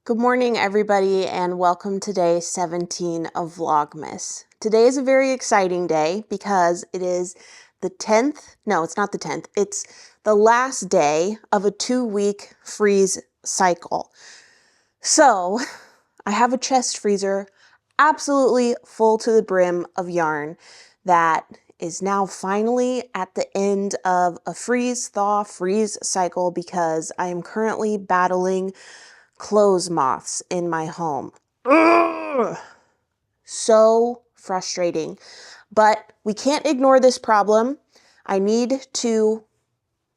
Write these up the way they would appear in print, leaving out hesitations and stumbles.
Good morning, everybody, and welcome to day 17 of Vlogmas. Today is a very exciting day because it is the 10th, no, it's not the 10th, it's the last day of a 2-week freeze cycle. So I have a chest freezer absolutely full to the brim of yarn that is now finally at the end of a freeze-thaw-freeze cycle because I am currently battling clothes moths in my home. Ugh. So frustrating, but we can't ignore this problem. I need to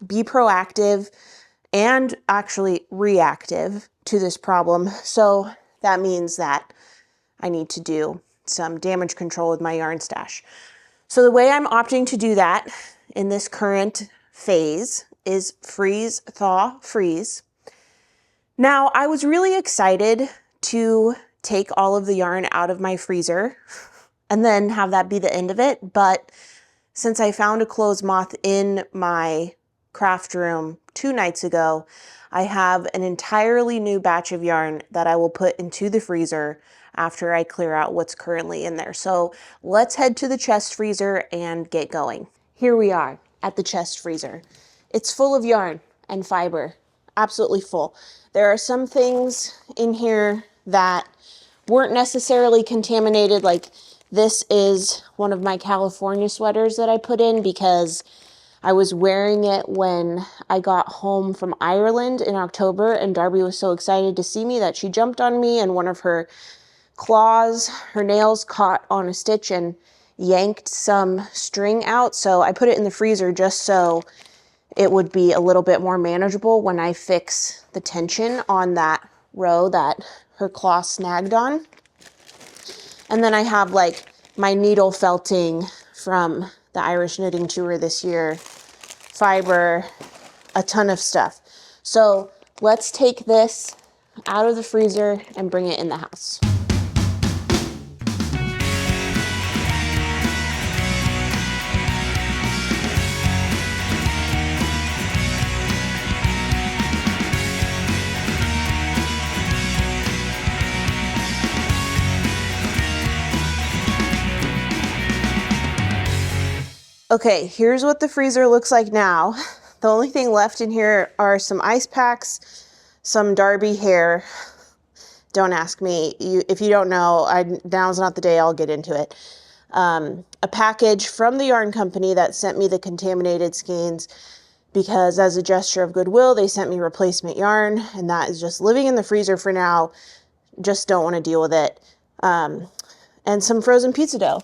be proactive and actually reactive to this problem. So that means that I need to do some damage control with my yarn stash. So the way I'm opting to do that in this current phase is freeze, thaw, freeze. Now, I was really excited to take all of the yarn out of my freezer and then have that be the end of it. But since I found a clothes moth in my craft room 2 nights ago, I have an entirely new batch of yarn that I will put into the freezer after I clear out what's currently in there. So let's head to the chest freezer and get going. Here we are at the chest freezer. It's full of yarn and fiber, absolutely full. There are some things in here that weren't necessarily contaminated. Like this is one of my California sweaters that I put in because I was wearing it when I got home from Ireland in October, and Darby was so excited to see me that she jumped on me and one of her claws, her nails caught on a stitch and yanked some string out. So I put it in the freezer just so it would be a little bit more manageable when I fix the tension on that row that her claw snagged on. And then I have like my needle felting from the Irish knitting tour this year, fiber, a ton of stuff. So let's take this out of the freezer and bring it in the house. Okay, here's what the freezer looks like now. The only thing left in here are some ice packs, some Darby hair. Don't ask me. If you don't know, now's not the day I'll get into it. A package from the yarn company that sent me the contaminated skeins because as a gesture of goodwill, they sent me replacement yarn, and that is just living in the freezer for now. Just don't want to deal with it. And some frozen pizza dough.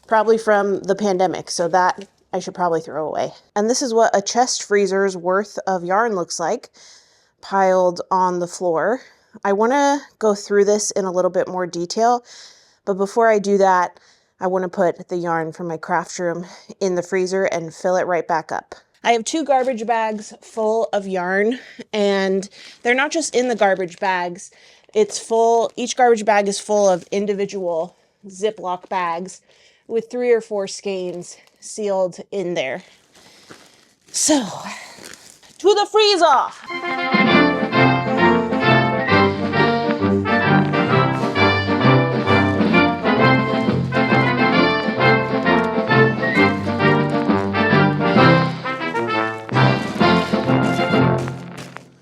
Probably from the pandemic, so that I should probably throw away. And this is what a chest freezer's worth of yarn looks like, piled on the floor. I want to go through this in a little bit more detail, but before I do that, I want to put the yarn from my craft room in the freezer and fill it right back up. I have 2 garbage bags full of yarn, and they're not just in the garbage bags. It's full, each garbage bag is full of individual Ziploc bags with 3 or 4 skeins sealed in there. So, to the freezer!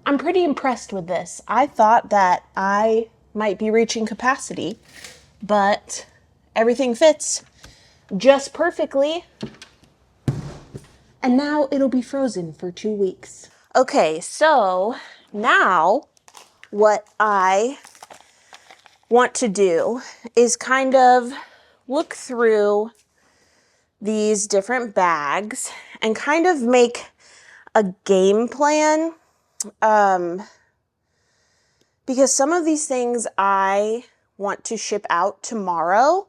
I'm pretty impressed with this. I thought that I might be reaching capacity, but everything fits just perfectly. And now it'll be frozen for 2 weeks. Okay, so now what I want to do is kind of look through these different bags and kind of make a game plan. Because some of these things I want to ship out tomorrow,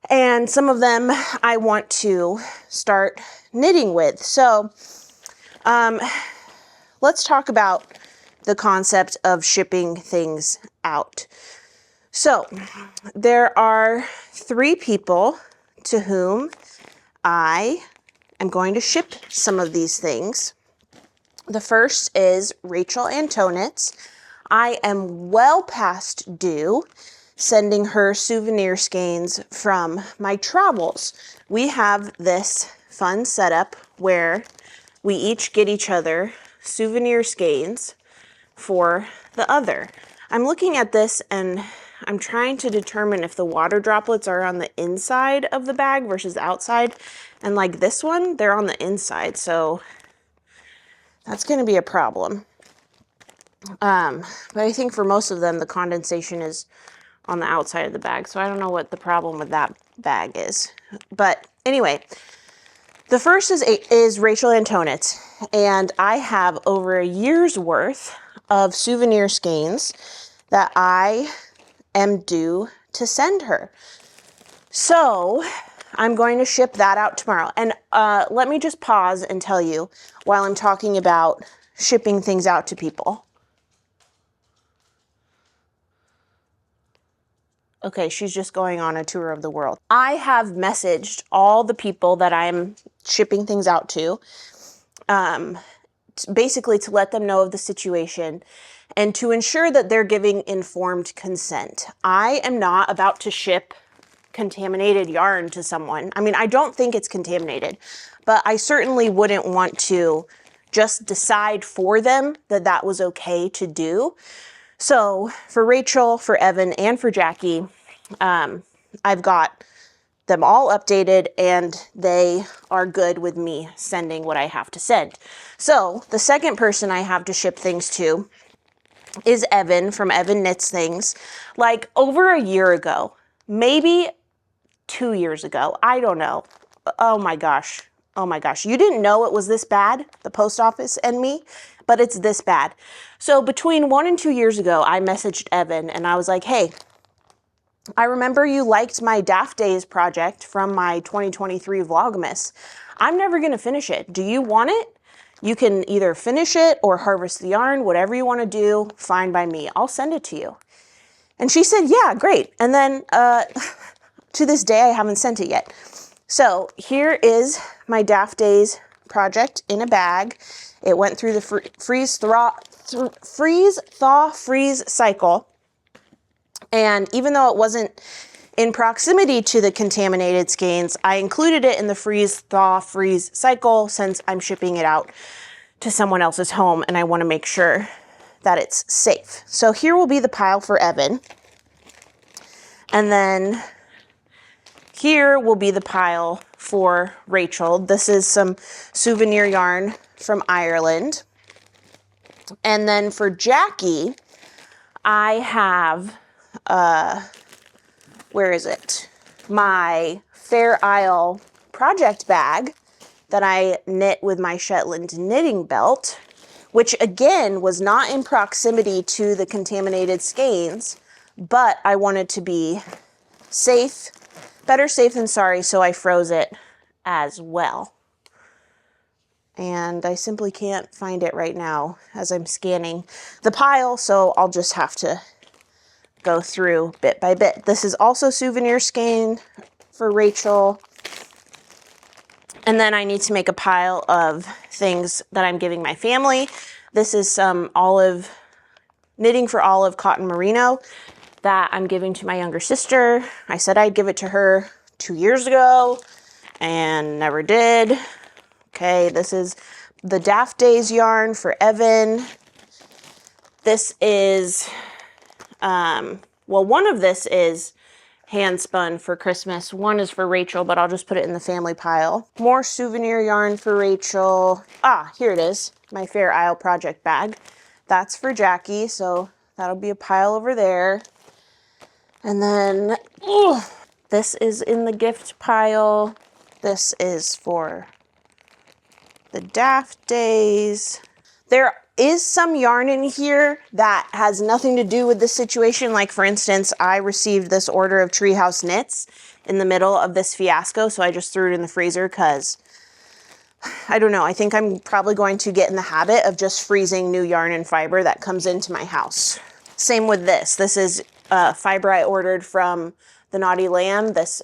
and some of them I want to start knitting with. So let's talk about the concept of shipping things out. So there are 3 people to whom I am going to ship some of these things. The first is Rachel Antonitz. I am well past due sending her souvenir skeins from my travels. We have this fun setup where we each get each other souvenir skeins for the other. I'm looking at this and I'm trying to determine if the water droplets are on the inside of the bag versus outside. And like this one, they're on the inside. So that's going to be a problem. But I think for most of them, the condensation is on the outside of the bag. So I don't know what the problem with that bag is. But anyway, the first is Rachel Antonitz. And I have over a year's worth of souvenir skeins that I am due to send her. So I'm going to ship that out tomorrow. And let me just pause and tell you while I'm talking about shipping things out to people. Okay, she's just going on a tour of the world. I have messaged all the people that I'm shipping things out to, basically to let them know of the situation and to ensure that they're giving informed consent. I am not about to ship contaminated yarn to someone. I mean, I don't think it's contaminated, but I certainly wouldn't want to just decide for them that that was okay to do. So for Rachel, for Evan, and for Jackie, I've got them all updated and they are good with me sending what I have to send. So the second person I have to ship things to is Evan from Evan Knits Things. Like over a year ago, maybe 2 years ago, I don't know. Oh my gosh. Oh my gosh. You didn't know it was this bad, the post office and me, but it's this bad. So between 1 and 2 years ago, I messaged Evan and I was like, hey, I remember you liked my Daft Days project from my 2023 Vlogmas. I'm never going to finish it. Do you want it? You can either finish it or harvest the yarn, whatever you want to do, fine by me. I'll send it to you. And she said, yeah, great. And then to this day, I haven't sent it yet. So here is my Daft Days project in a bag. It went through the freeze, thaw, freeze cycle. And even though it wasn't in proximity to the contaminated skeins, I included it in the freeze, thaw, freeze cycle since I'm shipping it out to someone else's home and I want to make sure that it's safe. So here will be the pile for Evan. And then here will be the pile for Rachel. This is some souvenir yarn from Ireland. And then for Jackie, I have, where is it? My Fair Isle project bag that I knit with my Shetland knitting belt, which again was not in proximity to the contaminated skeins, but I wanted to be safe, better safe than sorry, so I froze it as well. And I simply can't find it right now as I'm scanning the pile, so I'll just have to go through bit by bit. This is also souvenir skein for Rachel. And then I need to make a pile of things that I'm giving my family. This is some knitting for Olive cotton merino that I'm giving to my younger sister. I said I'd give it to her 2 years ago and never did. Okay, this is the Daft Days yarn for Evan. This is, well, one of this is hand spun for Christmas. One is for Rachel, but I'll just put it in the family pile. More souvenir yarn for Rachel. Ah, here it is, my Fair Isle project bag. That's for Jackie, so that'll be a pile over there. And then, this is in the gift pile. This is for the Daft Days. There is some yarn in here that has nothing to do with the situation. Like for instance, I received this order of Treehouse Knits in the middle of this fiasco, so I just threw it in the freezer because, I don't know, I think I'm probably going to get in the habit of just freezing new yarn and fiber that comes into my house. Same with this. This is fiber I ordered from the Naughty Lamb, this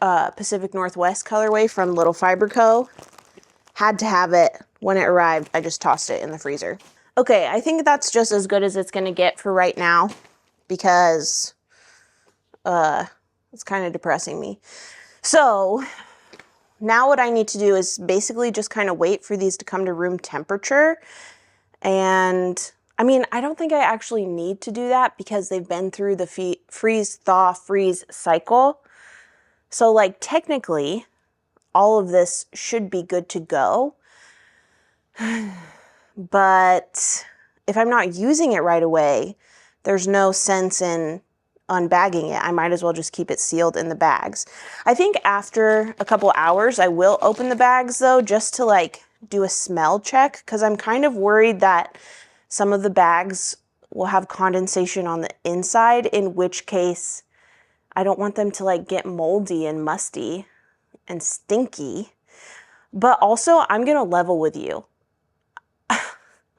Pacific Northwest colorway from Little Fiber Co. Had to have it. When it arrived, I just tossed it in the freezer. Okay, I think that's just as good as it's gonna get for right now because it's kind of depressing me. So now what I need to do is basically just kind of wait for these to come to room temperature. And I mean, I don't think I actually need to do that because they've been through the freeze, thaw, freeze cycle. So like technically all of this should be good to go. But if I'm not using it right away, there's no sense in unbagging it. I might as well just keep it sealed in the bags. I think after a couple hours, I will open the bags though, just to like do a smell check, because I'm kind of worried that some of the bags will have condensation on the inside, in which case I don't want them to like get moldy and musty and stinky. But also I'm gonna level with you.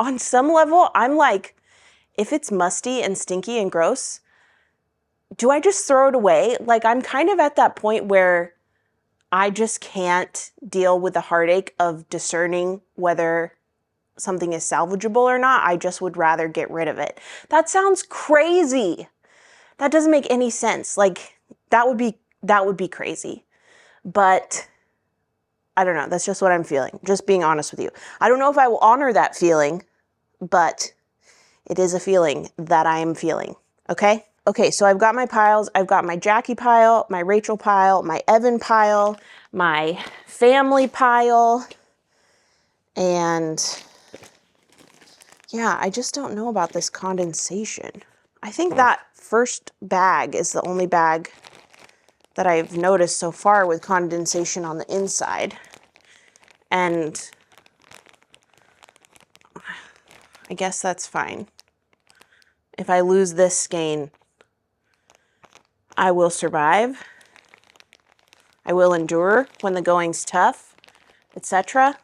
On some level, I'm like, if it's musty and stinky and gross, do I just throw it away? Like, I'm kind of at that point where I just can't deal with the heartache of discerning whether something is salvageable or not. I just would rather get rid of it. That sounds crazy. That doesn't make any sense. Like, that would be crazy. But I don't know. That's just what I'm feeling. Just being honest with you. I don't know if I will honor that feeling, but it is a feeling that I am feeling. Okay? Okay, so I've got my piles. I've got my Jackie pile, my Rachel pile, my Evan pile, my family pile, and yeah, I just don't know about this condensation. I think that first bag is the only bag that I've noticed so far with condensation on the inside. And I guess that's fine. If I lose this skein, I will survive. I will endure when the going's tough, etc.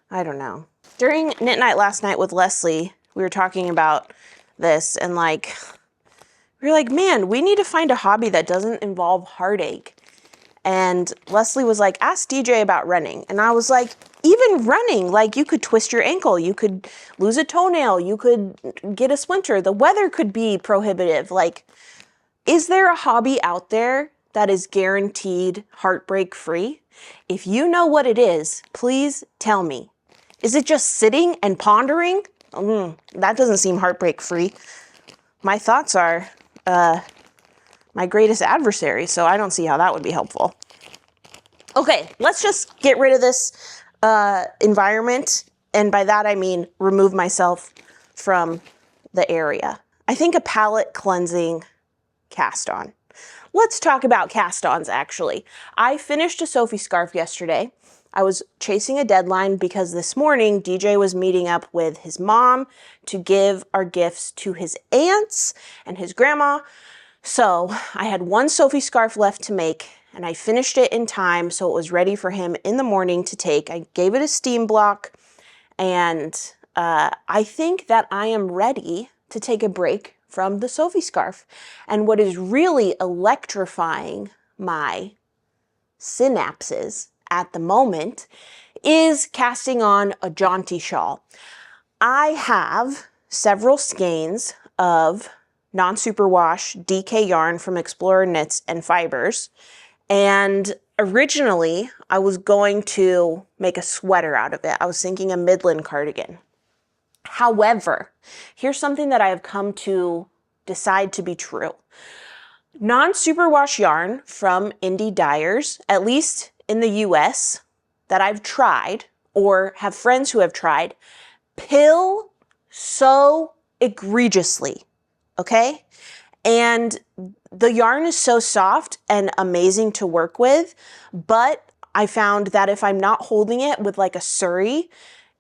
I don't know. During knit night last night with Leslie, we were talking about this, and like, we were like, man, we need to find a hobby that doesn't involve heartache. And Leslie was like, ask DJ about running. And I was like, even running, like you could twist your ankle, you could lose a toenail, you could get a splinter, the weather could be prohibitive. Like, is there a hobby out there that is guaranteed heartbreak free? If you know what it is, please tell me. Is it just sitting and pondering? That doesn't seem heartbreak free. My thoughts are my greatest adversary, so I don't see how that would be helpful. Okay, let's just get rid of this environment. And by that, I mean remove myself from the area. I think a palette cleansing cast on. Let's talk about cast-ons, actually. I finished a Sophie scarf yesterday. I was chasing a deadline because this morning DJ was meeting up with his mom to give our gifts to his aunts and his grandma. So I had one Sophie scarf left to make, and I finished it in time so it was ready for him in the morning to take. I gave it a steam block, and I think that I am ready to take a break from the Sophie scarf. And what is really electrifying my synapses at the moment is casting on a jaunty shawl. I have several skeins of non-superwash DK yarn from Explorer Knits and Fibers, and originally I was going to make a sweater out of it. I was thinking a Midland cardigan. However, here's something that I have come to decide to be true. Non-superwash yarn from indie dyers, at least in the US, that I've tried or have friends who have tried, pill so egregiously, okay? And the yarn is so soft and amazing to work with, but I found that if I'm not holding it with like a Surrey,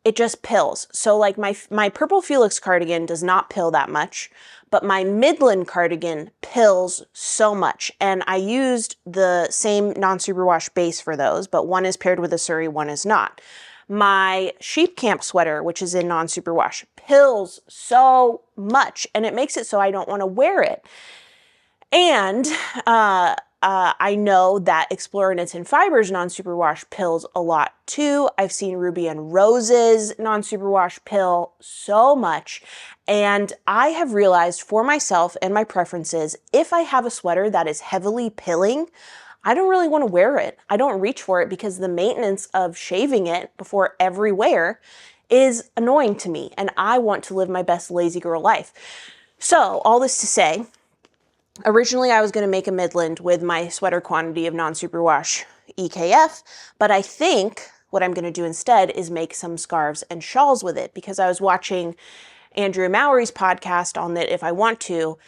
it just pills. So like my Purple Felix cardigan does not pill that much, but my Midland cardigan pills so much. And I used the same non-superwash base for those, but one is paired with a Surrey, one is not. My sheep camp sweater, which is in non-superwash, pills so much, and it makes it so I don't want to wear it. And I know that Explore Knits and Fibers non-superwash pills a lot too. I've seen Ruby and Rose's non-superwash pill so much. And I have realized for myself and my preferences, if I have a sweater that is heavily pilling, I don't really want to wear it. I don't reach for it because the maintenance of shaving it before every wear is annoying to me. And I want to live my best lazy girl life. So all this to say, originally, I was going to make a Midland with my sweater quantity of non-superwash EKF, but I think what I'm going to do instead is make some scarves and shawls with it, because I was watching Andrew Mowry's podcast on Knit If I Want To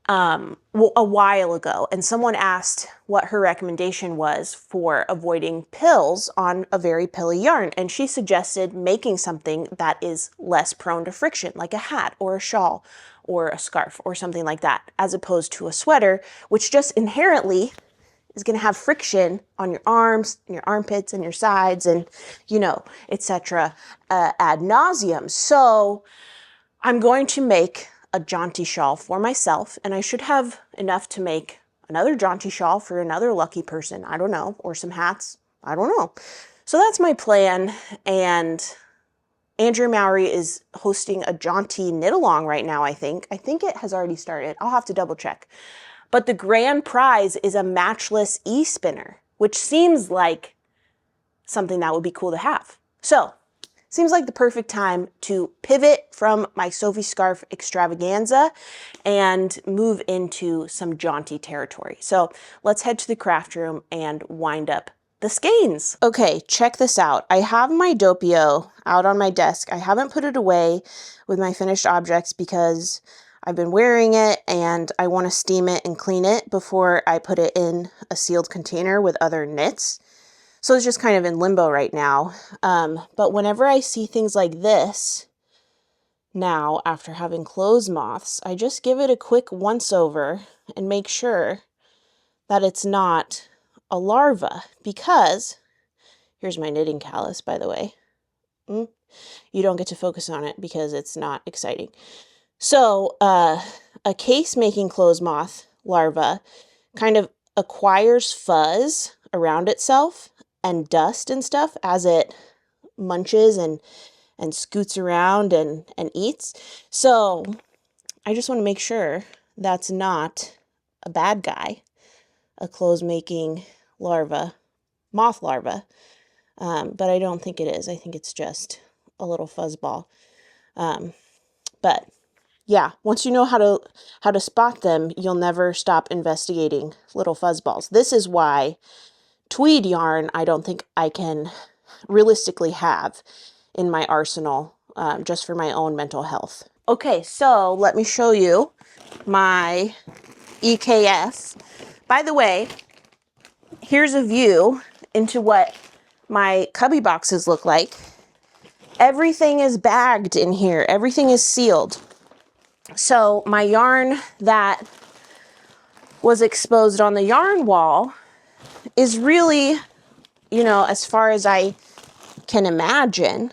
a while ago, and someone asked what her recommendation was for avoiding pills on a very pilly yarn, and she suggested making something that is less prone to friction, like a hat or a shawl or a scarf or something like that, as opposed to a sweater, which just inherently is going to have friction on your arms and your armpits and your sides and, you know, etc. Ad nauseum. So I'm going to make a jaunty shawl for myself, and I should have enough to make another jaunty shawl for another lucky person, I don't know, or some hats, I don't know. So that's my plan, and Andrew Mowry is hosting a jaunty knit along right now, I think. I think it has already started. I'll have to double check. But the grand prize is a matchless e-spinner, which seems like something that would be cool to have. So seems like the perfect time to pivot from my Sophie scarf extravaganza and move into some jaunty territory. So let's head to the craft room and wind up the skeins. Okay, check this out. I have my Doppio out on my desk. I haven't put it away with my finished objects because I've been wearing it and I want to steam it and clean it before I put it in a sealed container with other knits. So it's just kind of in limbo right now. But whenever I see things like this, now after having closed moths, I just give it a quick once over and make sure that it's not a larva, because here's my knitting callus, by the way. You don't get to focus on it because it's not exciting. So a case making clothes moth larva kind of acquires fuzz around itself and dust and stuff as it munches and scoots around and eats. So I just want to make sure that's not a bad guy, a clothes making larva, moth larva. But I don't think it is. I think it's just a little fuzzball. But yeah, once you know how to spot them, you'll never stop investigating little fuzzballs. This is why tweed yarn I don't think I can realistically have in my arsenal, just for my own mental health. Okay, so let me show you my EKF. By the way, here's a view into what my cubby boxes look like. Everything is bagged in here. Everything is sealed. So my yarn that was exposed on the yarn wall is really, you know, as far as I can imagine,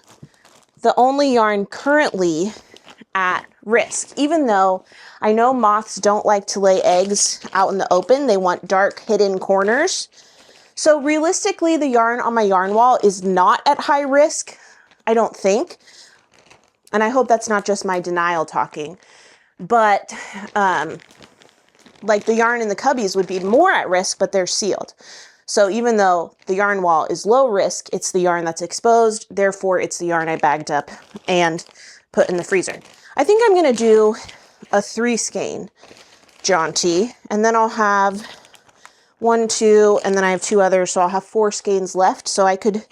the only yarn currently at risk. Even though I know moths don't like to lay eggs out in the open, they want dark hidden corners. So realistically, the yarn on my yarn wall is not at high risk, I don't think. And I hope that's not just my denial talking. But like the yarn in the cubbies would be more at risk, but they're sealed. So even though the yarn wall is low risk, it's the yarn that's exposed. Therefore, it's the yarn I bagged up and put in the freezer. I think I'm going to do a 3 skein jaunty, and then I'll have 1, 2, and then I have 2 others. So I'll have 4 skeins left. So I could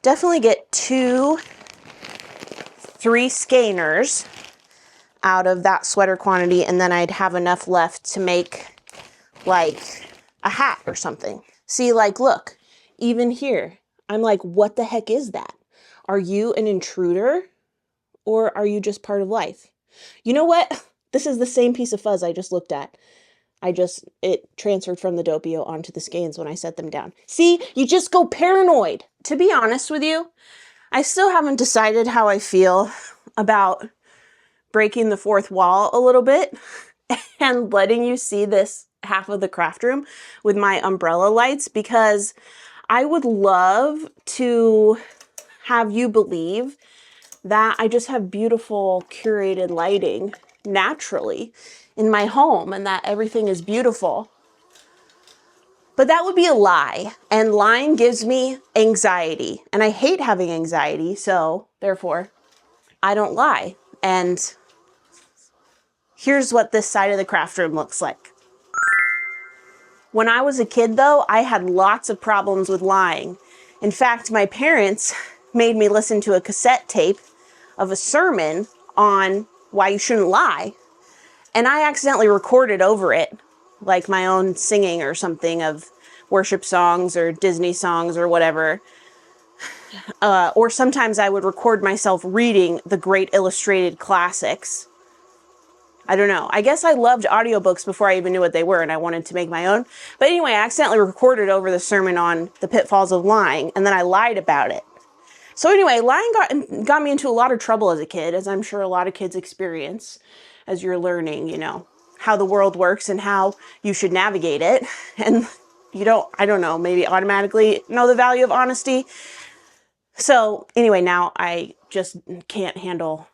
definitely get 2 3 skeiners out of that sweater quantity, and then I'd have enough left to make like a hat or something. See, like, look, even here, I'm like, what the heck is that? Are you an intruder, or are you just part of life? You know what? This is the same piece of fuzz I just looked at. It transferred from the Doppio onto the skeins when I set them down. See, you just go paranoid. To be honest with you, I still haven't decided how I feel about breaking the fourth wall a little bit and letting you see this half of the craft room with my umbrella lights, because I would love to have you believe that I just have beautiful curated lighting naturally in my home and that everything is beautiful. But that would be a lie, and lying gives me anxiety, and I hate having anxiety, so therefore I don't lie. And here's what this side of the craft room looks like. When I was a kid though, I had lots of problems with lying. In fact, my parents made me listen to a cassette tape of a sermon on why you shouldn't lie. And I accidentally recorded over it, like my own singing or something of worship songs or Disney songs or whatever. Or sometimes I would record myself reading the great illustrated classics. I don't know. I guess I loved audiobooks before I even knew what they were, and I wanted to make my own. But anyway, I accidentally recorded over the sermon on the pitfalls of lying, and then I lied about it. So anyway, lying got me into a lot of trouble as a kid, as I'm sure a lot of kids experience as you're learning, you know, how the world works and how you should navigate it. And you don't, I don't know, maybe automatically know the value of honesty. So anyway, now I just can't handle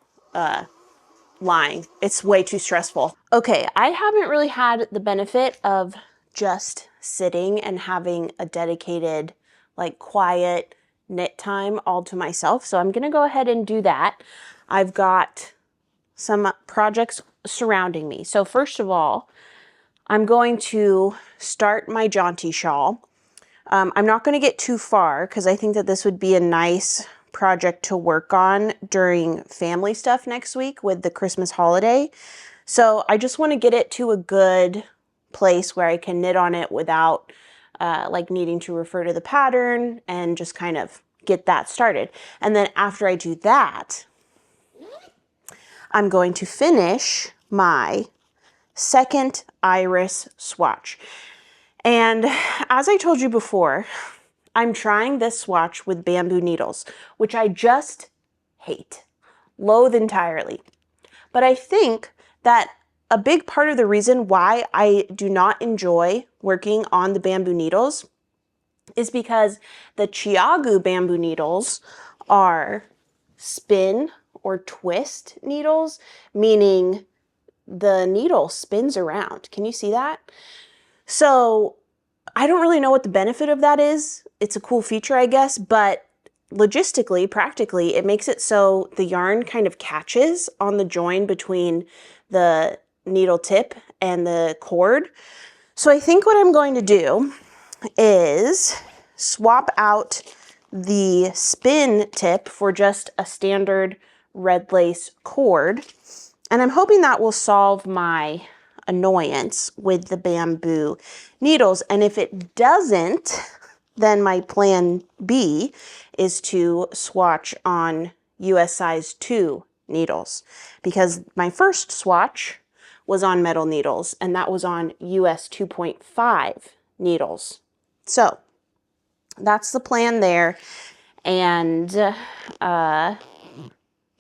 lying. It's way too stressful. Okay, I haven't really had the benefit of just sitting and having a dedicated, like, quiet knit time all to myself. So I'm gonna go ahead and do that. I've got some projects surrounding me. So first of all, I'm going to start my jaunty shawl. I'm not going to get too far because I think that this would be a nice project to work on during family stuff next week with the Christmas holiday. So I just want to get it to a good place where I can knit on it without like needing to refer to the pattern, and just kind of get that started. And then after I do that, I'm going to finish my second iris swatch. And as I told you before, I'm trying this swatch with bamboo needles, which I just hate, loathe entirely. But I think that a big part of the reason why I do not enjoy working on the bamboo needles is because the Chiagu bamboo needles are spin or twist needles, meaning the needle spins around. Can you see that? So I don't really know what the benefit of that is. It's a cool feature, I guess, but logistically, practically, it makes it so the yarn kind of catches on the join between the needle tip and the cord. So I think what I'm going to do is swap out the spin tip for just a standard red lace cord. And I'm hoping that will solve my annoyance with the bamboo needles. And if it doesn't, then my plan B is to swatch on US size 2 needles, because my first swatch was on metal needles and that was on US 2.5 needles. So that's the plan there. And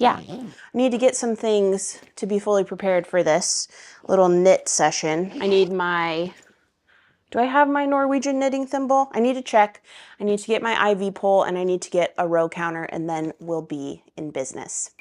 yeah, I need to get some things to be fully prepared for this little knit session. I need my, do I have my Norwegian knitting thimble? I need to check. I need to get my IV pole, and I need to get a row counter, and then we'll be in business.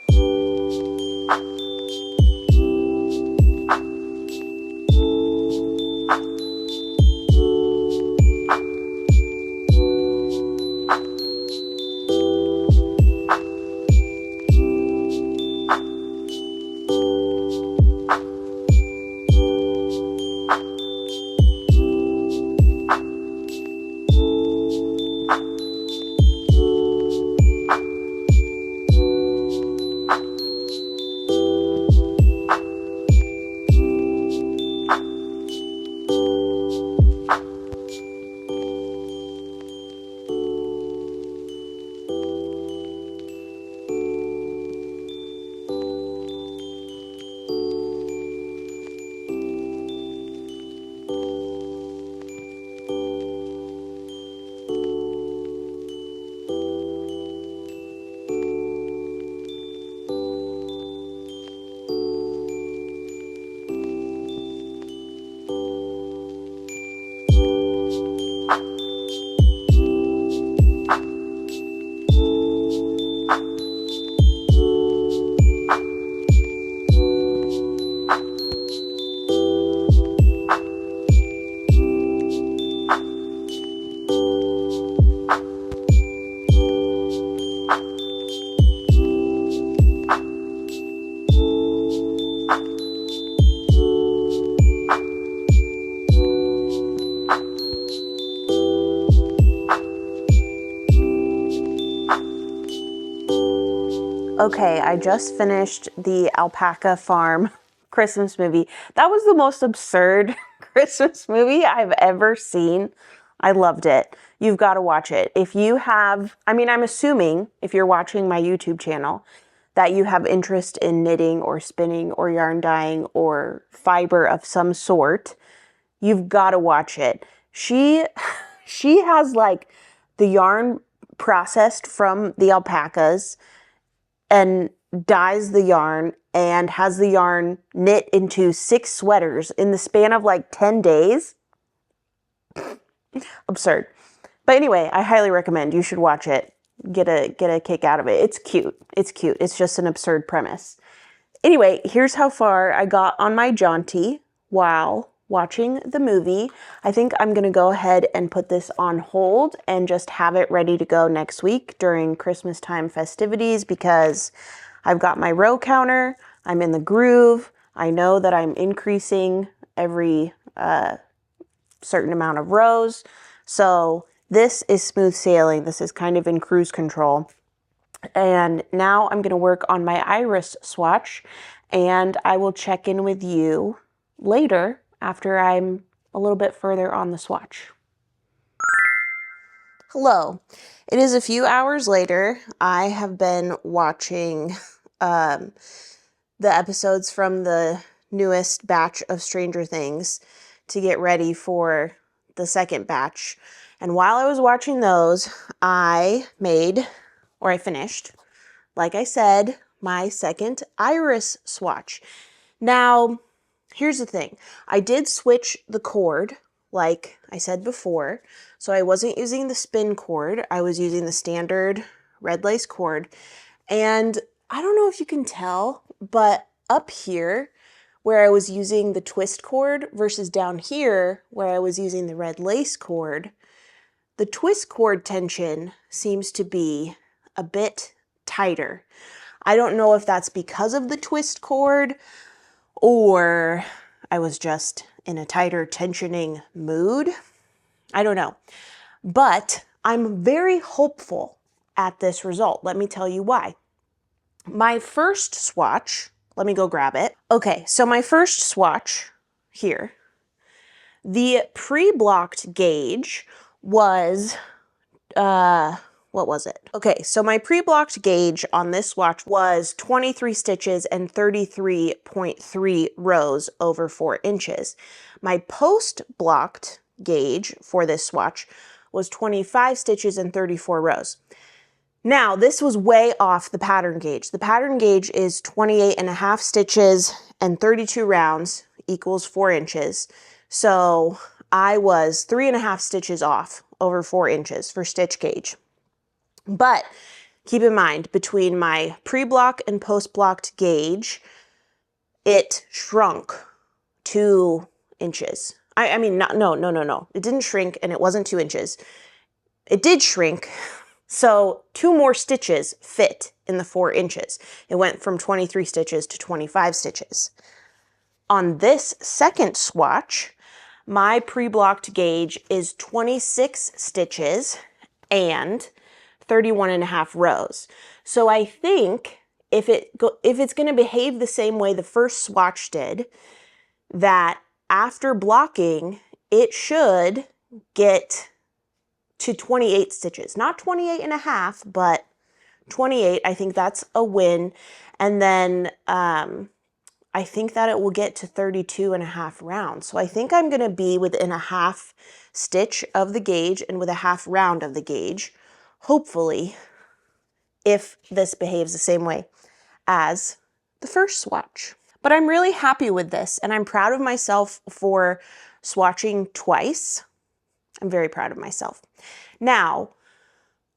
Okay, I just finished the Alpaca Farm Christmas movie. That was the most absurd Christmas movie I've ever seen. I loved it. You've got to watch it. If you have, I mean, I'm assuming if you're watching my YouTube channel that you have interest in knitting or spinning or yarn dyeing or fiber of some sort, you've got to watch it. She has like the yarn processed from the alpacas and dyes the yarn and has the yarn knit into 6 sweaters in the span of like 10 days. Absurd. But anyway, I highly recommend. You should watch it. Get a kick out of it. It's cute. It's cute. It's just an absurd premise. Anyway, here's how far I got on my jaunty while watching the movie. I think I'm going to go ahead and put this on hold and just have it ready to go next week during Christmas time festivities because I've got my row counter. I'm in the groove. I know that I'm increasing every certain amount of rows. So this is smooth sailing. This is kind of in cruise control. And now I'm going to work on my iris swatch, and I will check in with you later after I'm a little bit further on the swatch. Hello. It is a few hours later. I have been watching the episodes from the newest batch of Stranger Things to get ready for the second batch. And while I was watching those, I finished, like I said, my second iris swatch. Now, here's the thing. I did switch the cord, like I said before. So I wasn't using the spin cord. I was using the standard red lace cord. And I don't know if you can tell, but up here, where I was using the twist cord versus down here, where I was using the red lace cord, the twist cord tension seems to be a bit tighter. I don't know if that's because of the twist cord or I was just in a tighter tensioning mood. I don't know. But I'm very hopeful at this result. Let me tell you why. My first swatch, let me go grab it. Okay, so my first swatch here, the pre-blocked gauge was, what was it? Okay, so my pre-blocked gauge on this swatch was 23 stitches and 33.3 rows over 4 inches. My post-blocked gauge for this swatch was 25 stitches and 34 rows. Now, this was way off the pattern gauge. The pattern gauge is 28.5 stitches and 32 rounds equals 4 inches. So I was 3.5 stitches off over 4 inches for stitch gauge. But keep in mind, between my pre-block and post-blocked gauge, it shrunk 2 inches. I mean, no. It didn't shrink and it wasn't 2 inches. It did shrink. So 2 more stitches fit in the 4 inches. It went from 23 stitches to 25 stitches. On this second swatch, my pre-blocked gauge is 26 stitches and 31.5 rows. So I think if it's going to behave the same way the first swatch did, that after blocking, it should get to 28 stitches. Not 28.5, but 28. I think that's a win. And then I think that it will get to 32.5 rounds. So I think I'm going to be within a half stitch of the gauge and with a half round of the gauge, hopefully, if this behaves the same way as the first swatch. But I'm really happy with this, and I'm proud of myself for swatching twice. I'm very proud of myself. Now,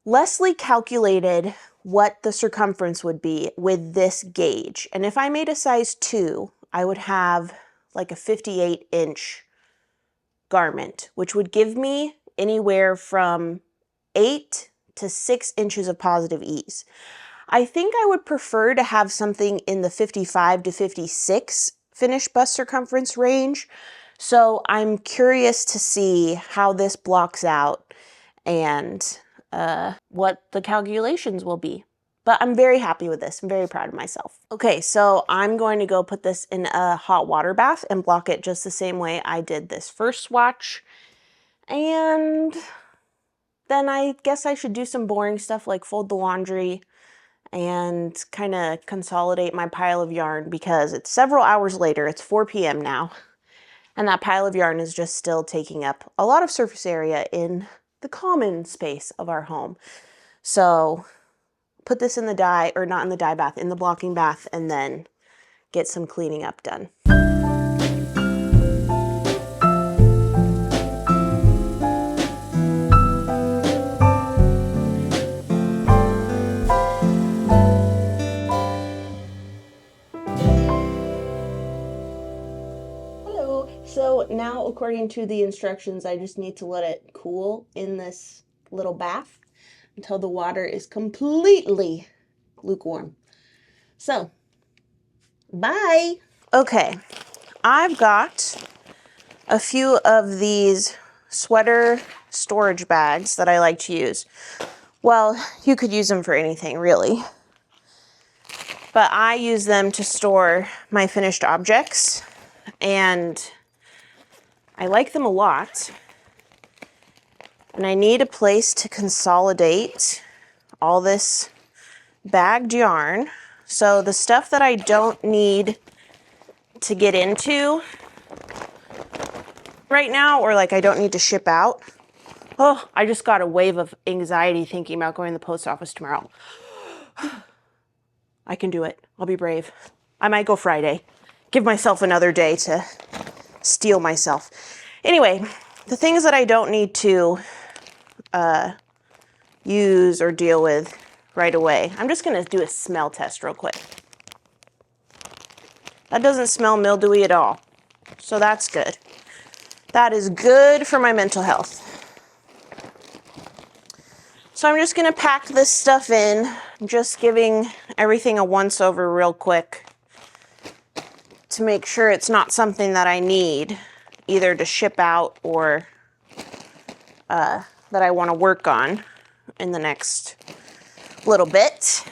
Leslie calculated what the circumference would be with this gauge. And if I made a size 2, I would have like a 58-inch garment, which would give me anywhere from 8 to 6 inches of positive ease. I think I would prefer to have something in the 55 to 56 finished bust circumference range. So I'm curious to see how this blocks out and what the calculations will be. But I'm very happy with this. I'm very proud of myself. Okay, so I'm going to go put this in a hot water bath and block it just the same way I did this first swatch. And then I guess I should do some boring stuff like fold the laundry and kind of consolidate my pile of yarn because it's several hours later. It's 4 p.m. now. And that pile of yarn is just still taking up a lot of surface area in the common space of our home. So put this in the dye, or not in the dye bath, in the blocking bath, and then get some cleaning up done. Hello. So now, according to the instructions, I just need to let it cool in this little bath until the water is completely lukewarm. So, bye. Okay, I've got a few of these sweater storage bags that I like to use. Well, you could use them for anything, really. But I use them to store my finished objects, and I like them a lot. And I need a place to consolidate all this bagged yarn. So the stuff that I don't need to get into right now, or like I don't need to ship out. Oh, I just got a wave of anxiety thinking about going to the post office tomorrow. I can do it. I'll be brave. I might go Friday. Give myself another day to steel myself. Anyway, the things that I don't need to use or deal with right away. I'm just going to do a smell test real quick. That doesn't smell mildewy at all. So that's good. That is good for my mental health. So I'm just going to pack this stuff in. I'm just giving everything a once over real quick to make sure it's not something that I need either to ship out or that I want to work on in the next little bit.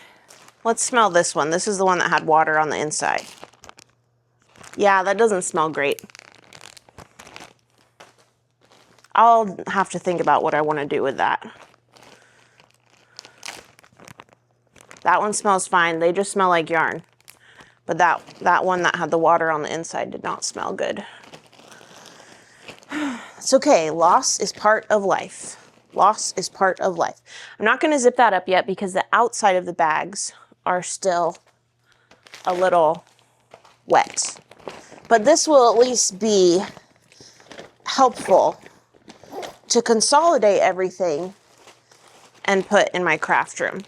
Let's smell this one. This is the one that had water on the inside. Yeah, that doesn't smell great. I'll have to think about what I want to do with that. That one smells fine. They just smell like yarn. But that one that had the water on the inside did not smell good. It's okay. Loss is part of life. Loss is part of life. I'm not going to zip that up yet because the outside of the bags are still a little wet. But this will at least be helpful to consolidate everything and put in my craft room.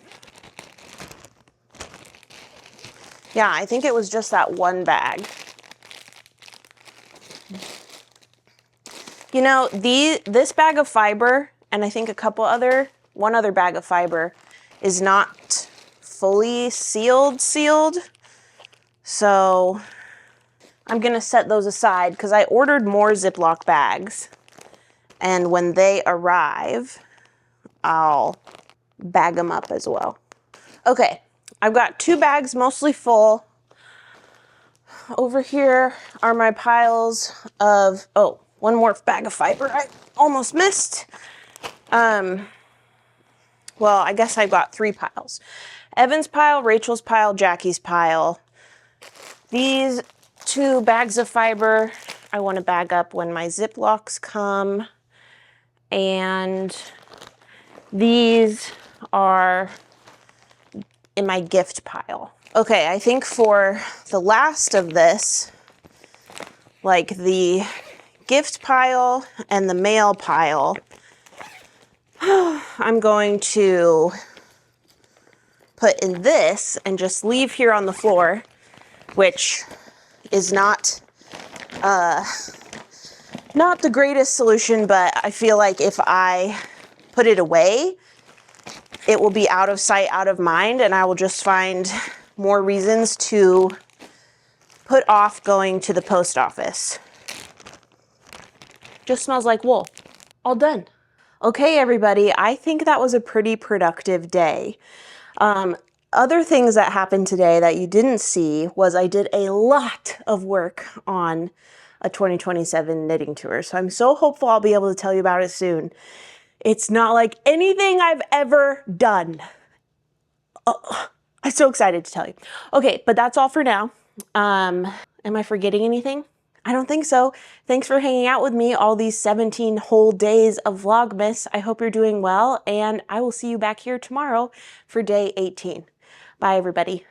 Yeah, I think it was just that one bag. You know, this bag of fiber, and I think one other bag of fiber is not fully sealed. So I'm gonna set those aside because I ordered more Ziploc bags. And when they arrive, I'll bag them up as well. Okay, I've got 2 bags mostly full. Over here are my piles of, oh, one more bag of fiber I almost missed. Well, I guess I've got 3 piles. Evan's pile, Rachel's pile, Jackie's pile. These 2 bags of fiber I want to bag up when my Ziplocs come. And these are in my gift pile. Okay, I think for the last of this, like the gift pile and the mail pile, I'm going to put in this and just leave here on the floor, which is not the greatest solution, but I feel like if I put it away, it will be out of sight, out of mind, and I will just find more reasons to put off going to the post office. Just smells like wool. All done. Okay, everybody, I think that was a pretty productive day. other things that happened today that you didn't see was I did a lot of work on a 2027 knitting tour. So I'm so hopeful I'll be able to tell you about it soon. It's not like anything I've ever done. Oh, I'm so excited to tell you. Okay, but that's all for now. Am I forgetting anything? I don't think so. Thanks for hanging out with me all these 17 whole days of Vlogmas. I hope you're doing well, and I will see you back here tomorrow for day 18. Bye, everybody.